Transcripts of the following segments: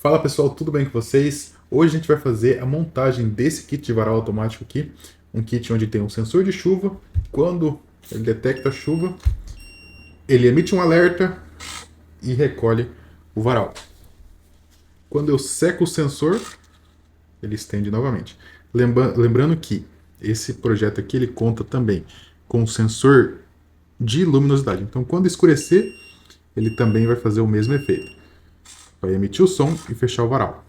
Fala pessoal, tudo bem com vocês? Hoje a gente vai fazer a montagem desse kit de varal automático aqui. Um kit onde tem um sensor de chuva. Quando ele detecta a chuva, ele emite um alerta e recolhe o varal. Quando eu seco o sensor, ele estende novamente. Lembrando que esse projeto aqui ele conta também com um sensor de luminosidade. Então quando escurecer, ele também vai fazer o mesmo efeito. Vai emitir o som e fechar o varal.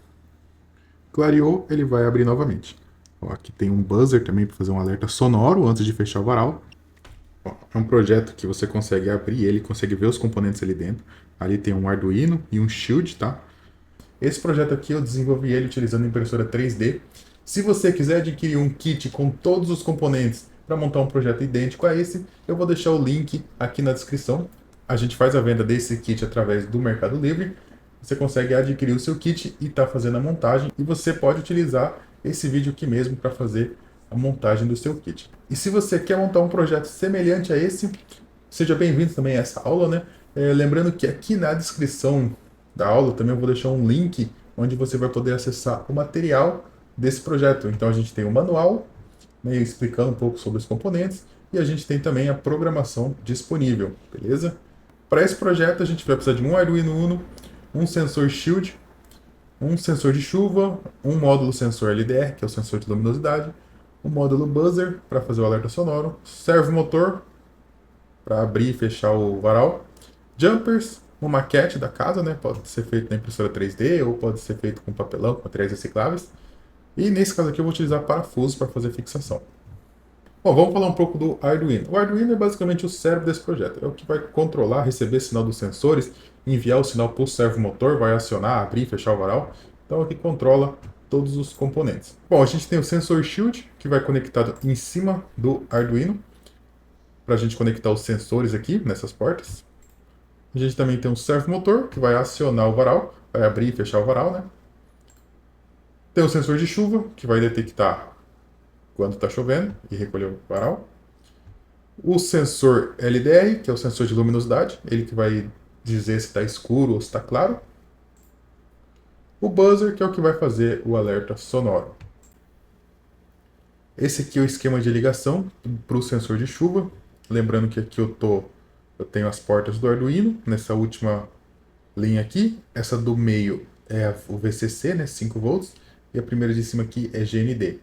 Clareou, ele vai abrir novamente. Ó, aqui tem um buzzer também para fazer um alerta sonoro antes de fechar o varal. Ó, é um projeto que você consegue abrir ele, consegue ver os componentes ali dentro. Ali tem um Arduino e um Shield, tá? Esse projeto aqui eu desenvolvi ele utilizando impressora 3D. Se você quiser adquirir um kit com todos os componentes para montar um projeto idêntico a esse, eu vou deixar o link aqui na descrição. A gente faz a venda desse kit através do Mercado Livre. Você consegue adquirir o seu kit e está fazendo a montagem. E você pode utilizar esse vídeo aqui mesmo para fazer a montagem do seu kit. E se você quer montar um projeto semelhante a esse, seja bem-vindo também a essa aula, né? Lembrando que aqui na descrição da aula também eu vou deixar um link onde você vai poder acessar o material desse projeto. Então a gente tem o manual, né, explicando um pouco sobre os componentes, e a gente tem também a programação disponível, beleza? Para esse projeto a gente vai precisar de um Arduino Uno, um sensor Shield, um sensor de chuva, um módulo sensor LDR, que é o sensor de luminosidade, um módulo buzzer para fazer o alerta sonoro, servomotor para abrir e fechar o varal, jumpers, uma maquete da casa, né? Pode ser feito na impressora 3D ou pode ser feito com papelão, com materiais recicláveis. E nesse caso aqui eu vou utilizar parafusos para fazer fixação. Bom, vamos falar um pouco do Arduino. O Arduino é basicamente o cérebro desse projeto. É o que vai controlar, receber sinal dos sensores, enviar o sinal para o servomotor, vai acionar, abrir e fechar o varal. Então é o que controla todos os componentes. Bom, a gente tem o sensor Shield, que vai conectado em cima do Arduino, para a gente conectar os sensores aqui nessas portas. A gente também tem um servomotor, que vai acionar o varal, vai abrir e fechar o varal, né? Tem o sensor de chuva, que vai detectar quando está chovendo e recolher o varal. O sensor LDR, que é o sensor de luminosidade, ele que vai dizer se está escuro ou se está claro. O buzzer, que é o que vai fazer o alerta sonoro. Esse aqui é o esquema de ligação para o sensor de chuva. Lembrando que aqui eu tenho as portas do Arduino, nessa última linha aqui. Essa do meio é o VCC, né, 5 volts, e a primeira de cima aqui é GND.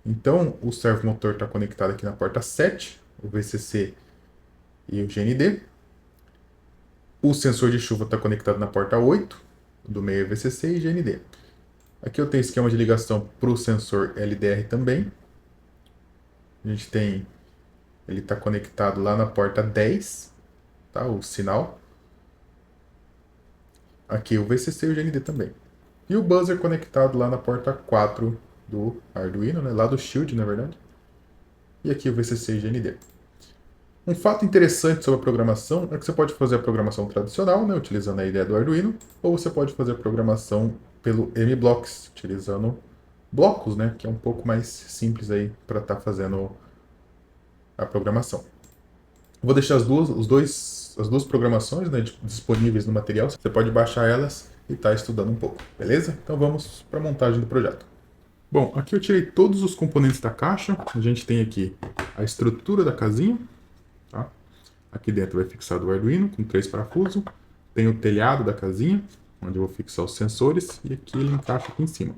Então, o servomotor está conectado aqui na porta 7, o VCC e o GND. O sensor de chuva está conectado na porta 8, do meio é VCC e GND. Aqui eu tenho esquema de ligação para o sensor LDR também. A gente tem, ele está conectado lá na porta 10, tá, o sinal. Aqui o VCC e o GND também. E o buzzer conectado lá na porta 4 do Arduino, né, lá do Shield, na verdade. E aqui o VCC e GND. Um fato interessante sobre a programação é que você pode fazer a programação tradicional, né, utilizando a ideia do Arduino, ou você pode fazer a programação pelo MBlocks, utilizando blocos, né, que é um pouco mais simples aí para estar fazendo a programação. Vou deixar as duas programações, né, disponíveis no material. Você pode baixar elas e estar estudando um pouco, beleza? Então vamos para a montagem do projeto. Bom, aqui eu tirei todos os componentes da caixa. A gente tem aqui a estrutura da casinha, tá? Aqui dentro vai fixado o Arduino com 3 parafusos. Tem o telhado da casinha, onde eu vou fixar os sensores, e aqui ele encaixa aqui em cima.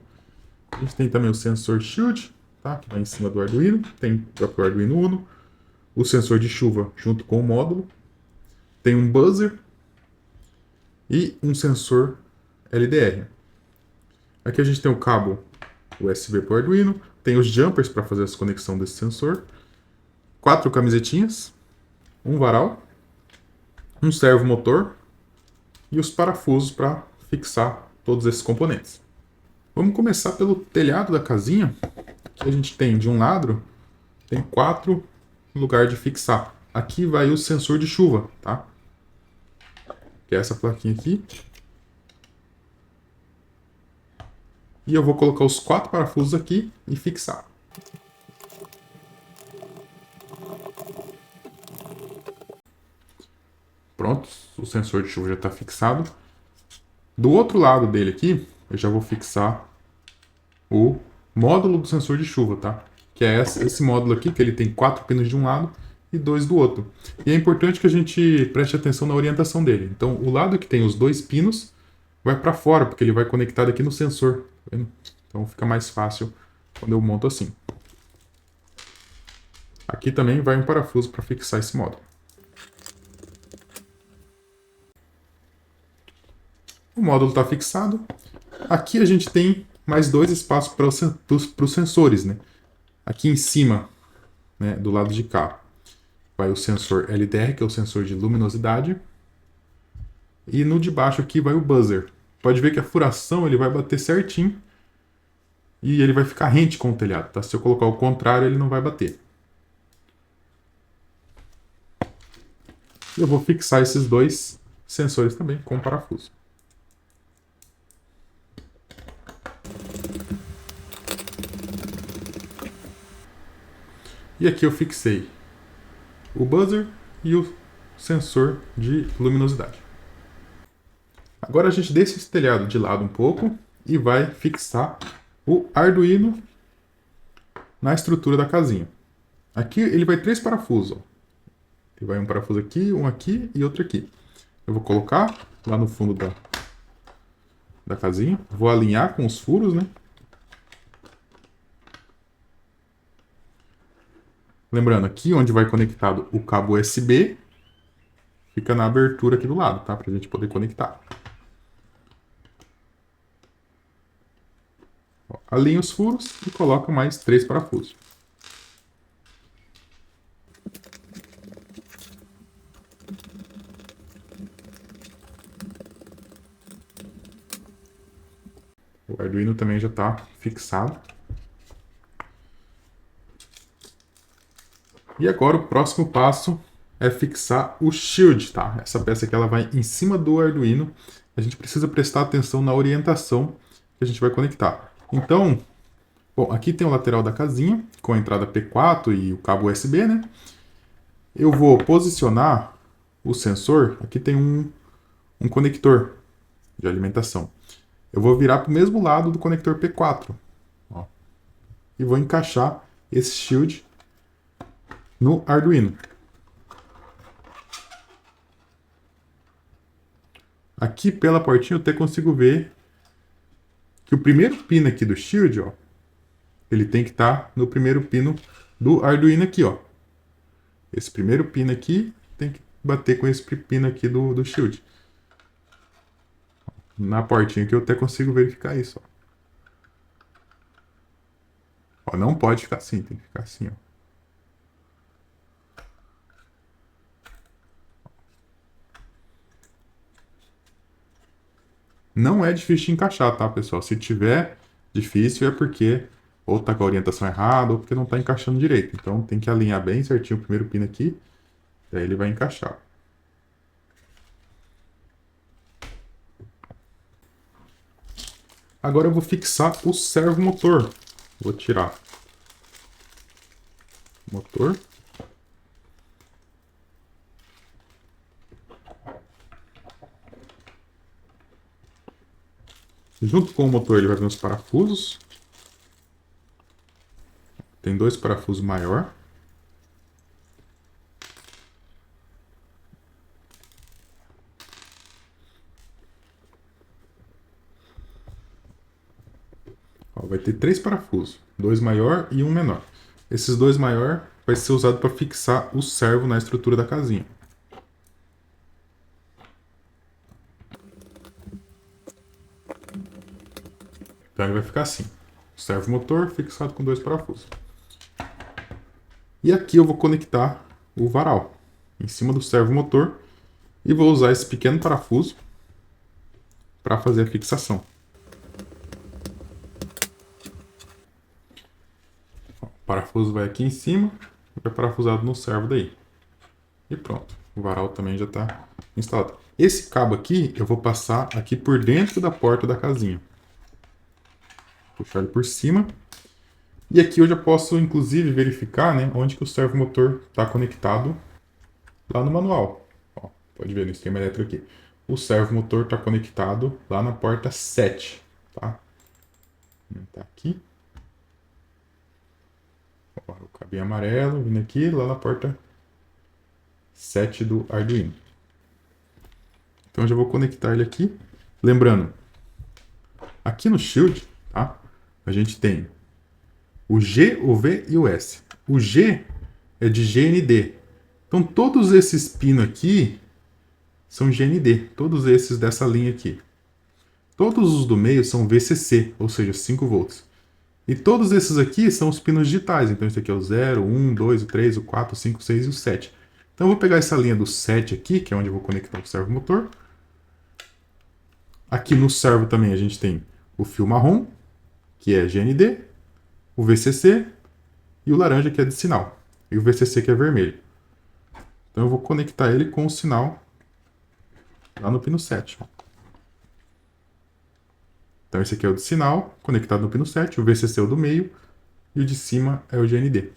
A gente tem também o sensor Shield, tá? Que vai em cima do Arduino. Tem o próprio Arduino Uno. O sensor de chuva junto com o módulo. Tem um buzzer e um sensor LDR. Aqui a gente tem o cabo USB para o Arduino. Tem os jumpers para fazer essa conexão desse sensor. 4 camisetinhas. Um varal. Um servomotor. E os parafusos para fixar todos esses componentes. Vamos começar pelo telhado da casinha. Aqui a gente tem de um lado, tem 4 lugares de fixar. Aqui vai o sensor de chuva, tá? Que é essa plaquinha aqui. E eu vou colocar os 4 parafusos aqui e fixar. Pronto, o sensor de chuva já está fixado. Do outro lado dele aqui, eu já vou fixar o módulo do sensor de chuva, tá? Que é esse módulo aqui, que ele tem 4 pinos de um lado e 2 do outro. E é importante que a gente preste atenção na orientação dele. Então, o lado que tem os 2 pinos vai para fora, porque ele vai conectado aqui no sensor. Tá vendo? Então, fica mais fácil quando eu monto assim. Aqui também vai um parafuso para fixar esse módulo. O módulo está fixado. Aqui a gente tem mais 2 espaços para os sensores, né? Aqui em cima, né, do lado de cá, vai o sensor LDR, que é o sensor de luminosidade. E no de baixo aqui vai o buzzer. Pode ver que a furação ele vai bater certinho e ele vai ficar rente com o telhado, tá? Se eu colocar o contrário, ele não vai bater. Eu vou fixar esses 2 sensores também com parafuso. E aqui eu fixei o buzzer e o sensor de luminosidade. Agora a gente deixa esse telhado de lado um pouco e vai fixar o Arduino na estrutura da casinha. Aqui ele vai 3 parafusos. Ó. Ele vai um parafuso aqui e outro aqui. Eu vou colocar lá no fundo da casinha. Vou alinhar com os furos, né? Lembrando, aqui onde vai conectado o cabo USB, fica na abertura aqui do lado, tá? Pra gente poder conectar. Ó, alinha os furos e coloca mais 3 parafusos. O Arduino também já está fixado. E agora o próximo passo é fixar o shield, tá? Essa peça aqui ela vai em cima do Arduino. A gente precisa prestar atenção na orientação que a gente vai conectar. Então, bom, aqui tem o lateral da casinha com a entrada P4 e o cabo USB, né? Eu vou posicionar o sensor. Aqui tem um conector de alimentação. Eu vou virar para o mesmo lado do conector P4. Ó, e vou encaixar esse shield no Arduino. Aqui pela portinha eu até consigo ver que o primeiro pino aqui do shield, ó, ele tem que estar no primeiro pino do Arduino aqui, ó. Esse primeiro pino aqui tem que bater com esse pino aqui do shield. Na portinha aqui eu até consigo verificar isso, ó. Ó, não pode ficar assim, tem que ficar assim, ó. Não é difícil de encaixar, tá, pessoal? Se tiver difícil é porque ou tá com a orientação errada ou porque não tá encaixando direito. Então tem que alinhar bem certinho o primeiro pino aqui, daí ele vai encaixar. Agora eu vou fixar o servomotor. Vou tirar o motor. Junto com o motor ele vai vir os parafusos. Tem 2 parafusos maior. Ó, vai ter 3 parafusos, 2 maior e um menor. Esses 2 maior vai ser usado para fixar o servo na estrutura da casinha. Então ele vai ficar assim. Servo motor fixado com 2 parafusos. E aqui eu vou conectar o varal em cima do servo motor e vou usar esse pequeno parafuso para fazer a fixação. O parafuso vai aqui em cima e vai parafusado no servo daí. E pronto, o varal também já está instalado. Esse cabo aqui eu vou passar aqui por dentro da porta da casinha. Puxar ele por cima. E aqui eu já posso, inclusive, verificar, né, onde que o servomotor está conectado lá no manual. Ó, pode ver no esquema elétrico aqui. O servomotor está conectado lá na porta 7. Tá? Tá aqui. Ó, o cabinho amarelo vindo aqui, lá na porta 7 do Arduino. Então eu já vou conectar ele aqui. Lembrando, aqui no Shield, tá? A gente tem o G, o V e o S. O G é de GND. Então todos esses pinos aqui são GND, todos esses dessa linha aqui. Todos os do meio são VCC, ou seja, 5 volts. E todos esses aqui são os pinos digitais. Então esse aqui é o 0, 1, 2, o 3, o 4, o 5, o 6 e o 7. Então eu vou pegar essa linha do 7 aqui, que é onde eu vou conectar o servo motor. Aqui no servo também a gente tem o fio marrom, que é GND, o VCC e o laranja, que é de sinal. E o VCC, que é vermelho. Então eu vou conectar ele com o sinal lá no pino 7. Então esse aqui é o de sinal, conectado no pino 7, o VCC é o do meio e o de cima é o GND.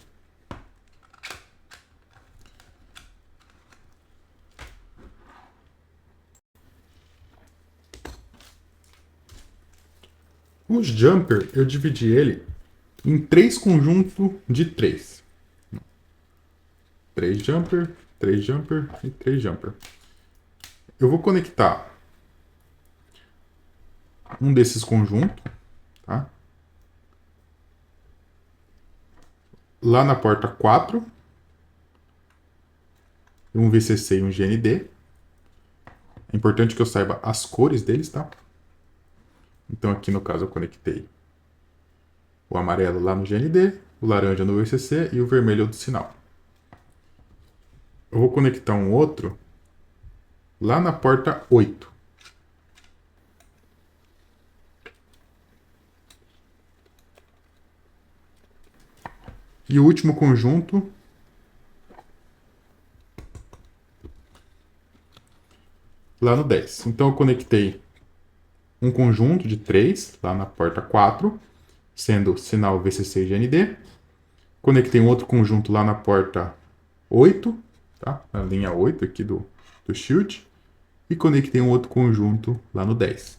O jumper, eu dividi ele em 3 conjuntos de 3. 3 jumper, 3 jumper e 3 jumper. Eu vou conectar um desses conjuntos, tá? Lá na porta 4, um VCC e um GND. É importante que eu saiba as cores deles, tá? Então aqui no caso eu conectei o amarelo lá no GND, o laranja no VCC e o vermelho do sinal. Eu vou conectar um outro lá na porta 8. E o último conjunto lá no 10. Então eu conectei um conjunto de 3 lá na porta 4, sendo sinal VCC e GND. Conectei um outro conjunto lá na porta 8, tá? Na linha 8 aqui do Shield. E conectei um outro conjunto lá no 10.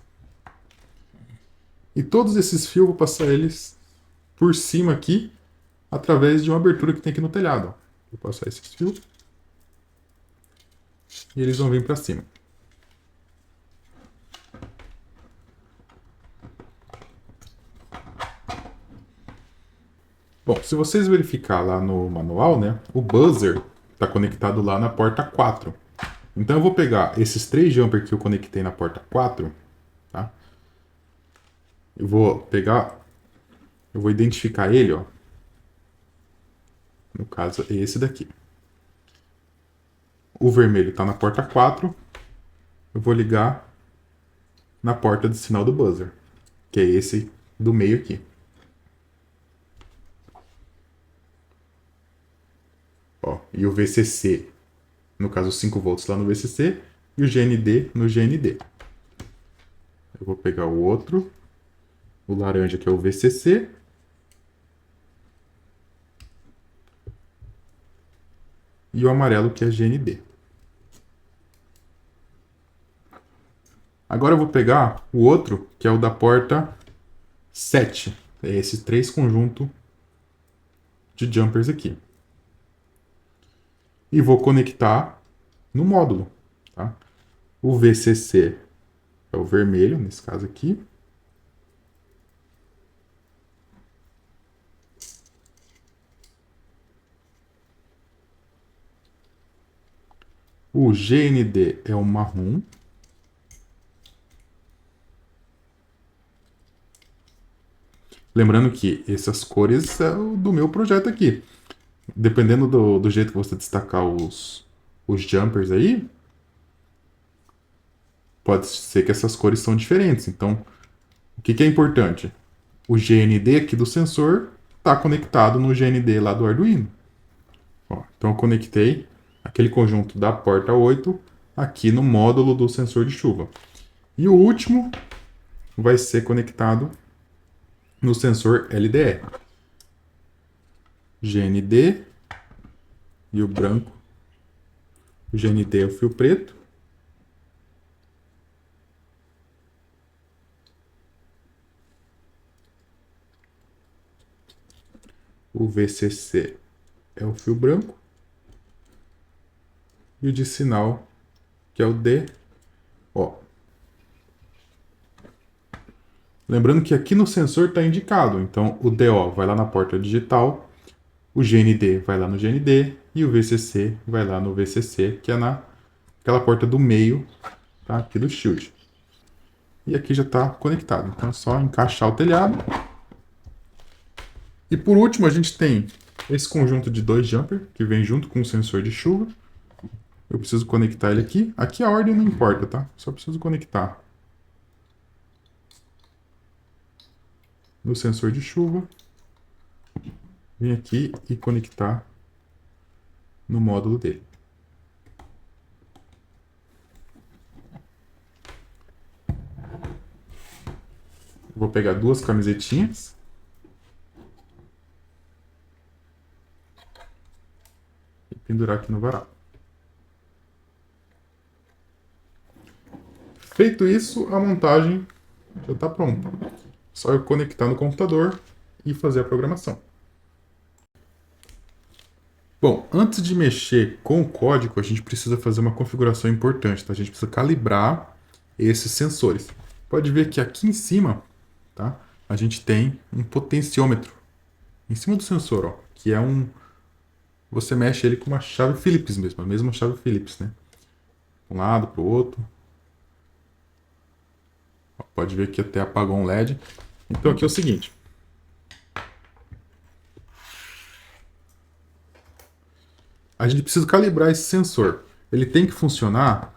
E todos esses fios eu vou passar eles por cima aqui, através de uma abertura que tem aqui no telhado. Vou passar esses fios. E eles vão vir para cima. Bom, se vocês verificar lá no manual, né, o buzzer está conectado lá na porta 4. Então eu vou pegar esses 3 jumper que eu conectei na porta 4, tá? Eu vou identificar ele, ó. No caso é esse daqui. O vermelho está na porta 4. Eu vou ligar na porta de sinal do buzzer, que é esse do meio aqui. Ó, e o VCC, no caso 5 volts lá no VCC, e o GND no GND. Eu vou pegar o outro, o laranja, que é o VCC, e o amarelo, que é GND. Agora eu vou pegar o outro, que é o da porta 7. É esses 3 conjuntos de jumpers aqui. E vou conectar no módulo, tá? O VCC é o vermelho, nesse caso aqui. O GND é o marrom. Lembrando que essas cores são do meu projeto aqui. Dependendo do jeito que você destacar os jumpers aí, pode ser que essas cores são diferentes. Então, o que é importante? O GND aqui do sensor está conectado no GND lá do Arduino. Ó, então eu conectei aquele conjunto da porta 8 aqui no módulo do sensor de chuva. E o último vai ser conectado no sensor LDE. GND e o branco. O GND é o fio preto. O VCC é o fio branco. E o de sinal, que é o DO. Lembrando que aqui no sensor está indicado. Então, o DO vai lá na porta digital, o GND vai lá no GND e o VCC vai lá no VCC, que é naquela porta do meio, tá? Aqui do Shield. E aqui já está conectado. Então, é só encaixar o telhado. E por último, a gente tem esse conjunto de 2 jumper, que vem junto com o sensor de chuva. Eu preciso conectar ele aqui. Aqui a ordem não importa, tá? Só preciso conectar no sensor de chuva. Vim aqui e conectar no módulo dele. Vou pegar 2 camisetinhas. E pendurar aqui no varal. Feito isso, a montagem já está pronta. Só eu conectar no computador e fazer a programação. Bom, antes de mexer com o código, a gente precisa fazer uma configuração importante, tá? A gente precisa calibrar esses sensores. Pode ver que aqui em cima, tá? A gente tem um potenciômetro em cima do sensor, ó, que é um... Você mexe ele com uma chave Phillips mesmo, a mesma chave Phillips, né? Um lado para o outro. Ó, pode ver que até apagou um LED. Então aqui é o seguinte. A gente precisa calibrar esse sensor. Ele tem que funcionar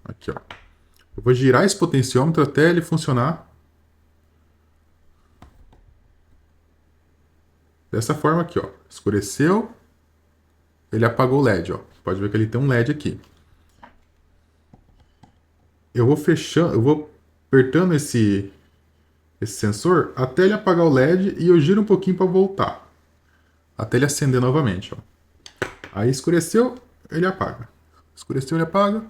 aqui, ó. Eu vou girar esse potenciômetro até ele funcionar dessa forma aqui, ó. Escureceu, ele apagou o LED, ó. Pode ver que ele tem um LED aqui. Eu vou fechando, eu vou apertando esse sensor até ele apagar o LED e eu giro um pouquinho para voltar. Até ele acender novamente, ó. Aí escureceu, ele apaga. Escureceu, ele apaga.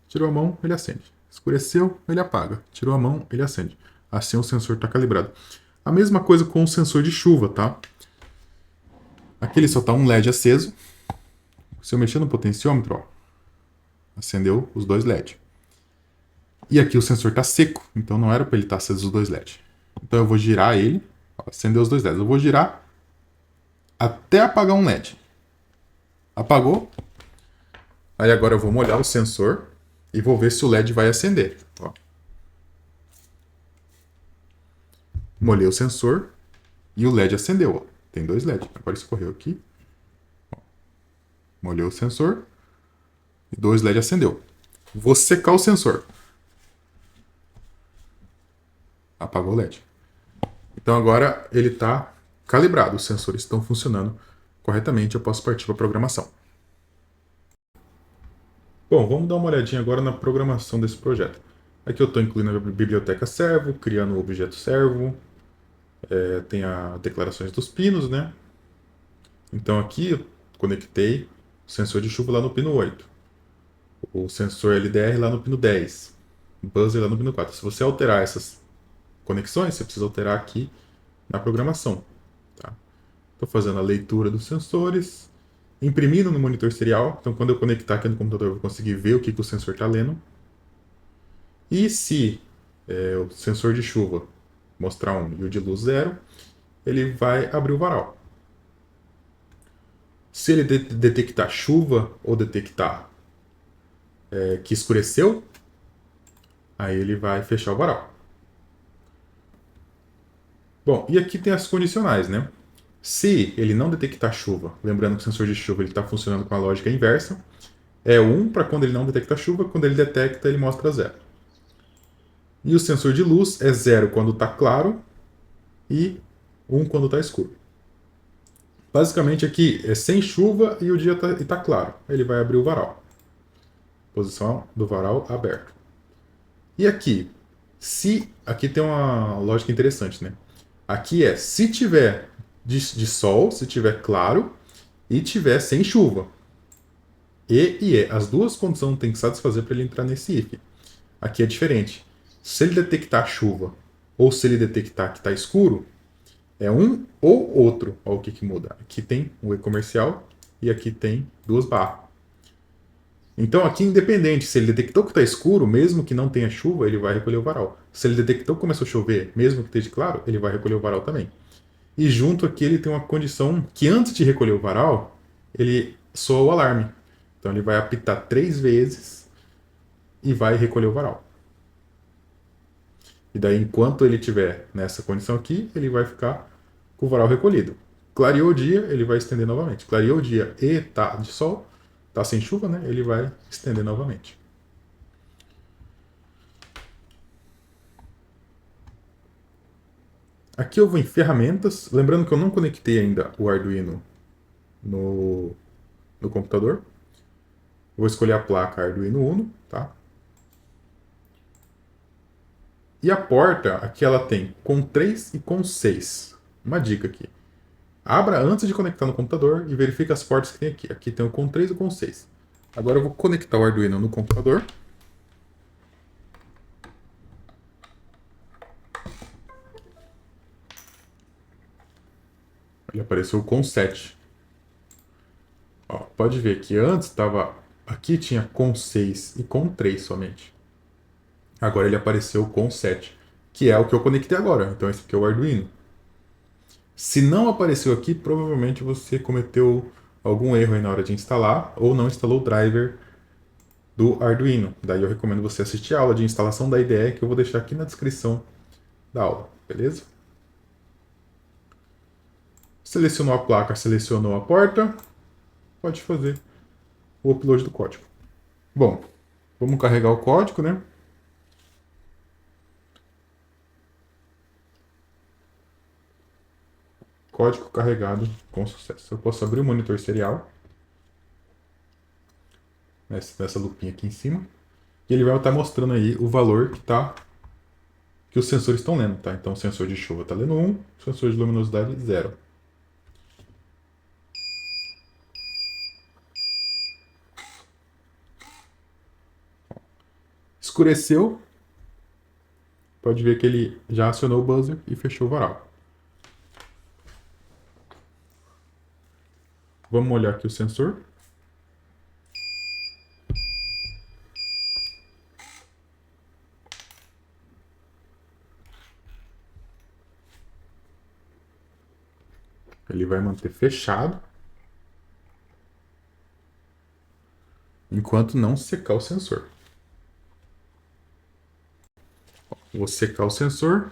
Tirou a mão, ele acende. Escureceu, ele apaga. Tirou a mão, ele acende. Assim o sensor está calibrado. A mesma coisa com o sensor de chuva, tá? Aqui ele só está um LED aceso. Se eu mexer no potenciômetro, ó, acendeu os 2 LEDs. E aqui o sensor está seco, então não era para ele estar aceso os 2 LEDs. Então eu vou girar ele, ó, acendeu os 2 LEDs. Eu vou girar até apagar um LED. Apagou. Aí agora eu vou molhar o sensor e vou ver se o LED vai acender. Ó. Molhei o sensor e o LED acendeu. Ó. Tem 2 LEDs. Agora escorreu aqui. Ó. Molhei o sensor e 2 LEDs acendeu. Vou secar o sensor. Apagou o LED. Então agora ele está calibrado. Os sensores estão funcionando corretamente. Eu posso partir para a programação. Bom, vamos dar uma olhadinha agora na programação desse projeto. Aqui eu estou incluindo a biblioteca servo, criando o objeto servo, tem as declarações dos pinos, né? Então aqui eu conectei o sensor de chuva lá no pino 8, o sensor LDR lá no pino 10, o buzzer lá no pino 4. Se você alterar essas conexões, você precisa alterar aqui na programação. Tá? Estou fazendo a leitura dos sensores, imprimindo no monitor serial. Então, quando eu conectar aqui no computador, eu vou conseguir ver o que o sensor está lendo. E se o sensor de chuva mostrar 1 e o de luz 0, ele vai abrir o varal. Se ele detectar chuva ou detectar que escureceu, aí ele vai fechar o varal. Bom, e aqui tem as condicionais, né? Se ele não detectar chuva, lembrando que o sensor de chuva está funcionando com a lógica inversa, é 1 para quando ele não detecta chuva, quando ele detecta ele mostra 0. E o sensor de luz é 0 quando está claro e 1 quando está escuro. Basicamente aqui é sem chuva e o dia está claro. Ele vai abrir o varal. Posição do varal aberto. E aqui, aqui tem uma lógica interessante, né? Aqui é se tiver de sol, se tiver claro e tiver sem chuva. As duas condições tem que satisfazer para ele entrar nesse if. Aqui é diferente. Se ele detectar chuva ou se ele detectar que está escuro, é um ou outro. Olha o que muda. Aqui tem o e-comercial e aqui tem duas barras. Então aqui, independente, se ele detectou que está escuro, mesmo que não tenha chuva, ele vai recolher o varal. Se ele detectou que começou a chover, mesmo que esteja claro, ele vai recolher o varal também. E junto aqui ele tem uma condição que antes de recolher o varal, ele soa o alarme. Então ele vai apitar 3 vezes e vai recolher o varal. E daí, enquanto ele estiver nessa condição aqui, ele vai ficar com o varal recolhido. Clareou o dia, ele vai estender novamente. Clareou o dia e tá de sol, tá sem chuva, né? Ele vai estender novamente. Aqui eu vou em ferramentas, lembrando que eu não conectei ainda o Arduino no computador. Vou escolher a placa Arduino Uno, tá? E a porta, aqui ela tem com 3 e com 6. Uma dica aqui. Abra antes de conectar no computador e verifique as portas que tem aqui. Aqui tem o com 3 e o com 6. Agora eu vou conectar o Arduino no computador. Ele apareceu com 7. Ó, pode ver que antes estava... Aqui tinha com 6 e com 3 somente. Agora ele apareceu com 7, que é o que eu conectei agora. Então esse aqui é o Arduino. Se não apareceu aqui, provavelmente você cometeu algum erro aí na hora de instalar ou não instalou o driver do Arduino. Daí eu recomendo você assistir a aula de instalação da IDE que eu vou deixar aqui na descrição da aula, beleza? Selecionou a placa, selecionou a porta, pode fazer o upload do código. Bom, vamos carregar o código, né? Código carregado com sucesso. Eu posso abrir o monitor serial, nessa lupinha aqui em cima, e ele vai estar mostrando aí o valor que os sensores estão lendo, tá? Então o sensor de chuva está lendo 1, o sensor de luminosidade 0. Escureceu, pode ver que ele já acionou o buzzer e fechou o varal. Vamos olhar aqui o sensor. Ele vai manter fechado enquanto não secar o sensor. Vou secar o sensor.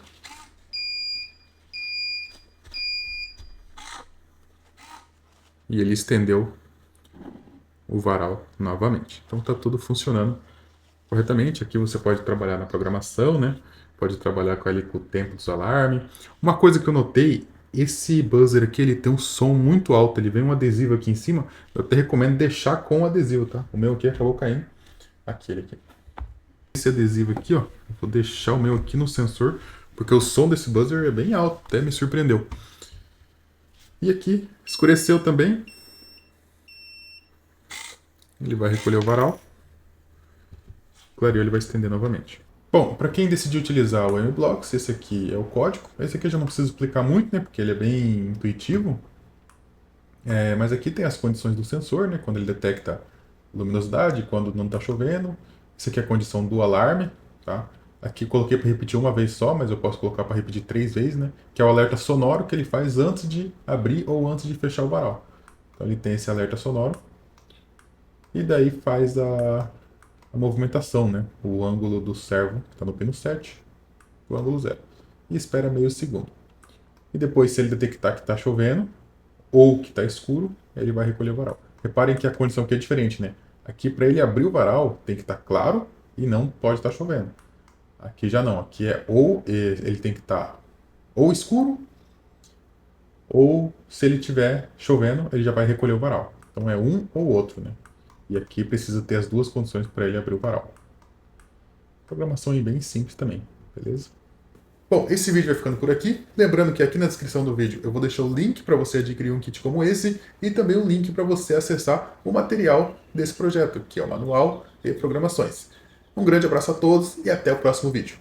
E ele estendeu o varal novamente. Então está tudo funcionando corretamente. Aqui você pode trabalhar na programação, né? Pode trabalhar com o tempo dos alarmes. Uma coisa que eu notei, esse buzzer aqui ele tem um som muito alto. Ele vem um adesivo aqui em cima. Eu até recomendo deixar com o adesivo, tá? O meu aqui acabou caindo. Aquele aqui. Esse adesivo aqui, ó. Eu vou deixar o meu aqui no sensor, porque o som desse buzzer é bem alto. Até me surpreendeu. E aqui, escureceu também. Ele vai recolher o varal. Clareou, ele vai estender novamente. Bom, para quem decidiu utilizar o MBlocks, esse aqui é o código. Esse aqui eu já não preciso explicar muito, né? Porque ele é bem intuitivo. Mas aqui tem as condições do sensor, né? Quando ele detecta luminosidade, quando não está chovendo. Isso aqui é a condição do alarme, tá? Aqui coloquei para repetir uma vez só, mas eu posso colocar para repetir 3 vezes, né? Que é o alerta sonoro que ele faz antes de abrir ou antes de fechar o varal. Então ele tem esse alerta sonoro. E daí faz a movimentação, né? O ângulo do servo, que está no pino 7, o ângulo 0. E espera meio segundo. E depois, se ele detectar que está chovendo ou que está escuro, ele vai recolher o varal. Reparem que a condição aqui é diferente, né? Aqui, para ele abrir o varal, tem que estar claro e não pode estar chovendo. Aqui já não. Aqui é ou ele tem que estar ou escuro, ou se ele estiver chovendo, ele já vai recolher o varal. Então é um ou outro, né? E aqui precisa ter as duas condições para ele abrir o varal. Programação aí bem simples também, beleza? Bom, esse vídeo vai ficando por aqui. Lembrando que aqui na descrição do vídeo eu vou deixar o link para você adquirir um kit como esse e também um link para você acessar o material desse projeto, que é o manual e programações. Um grande abraço a todos e até o próximo vídeo.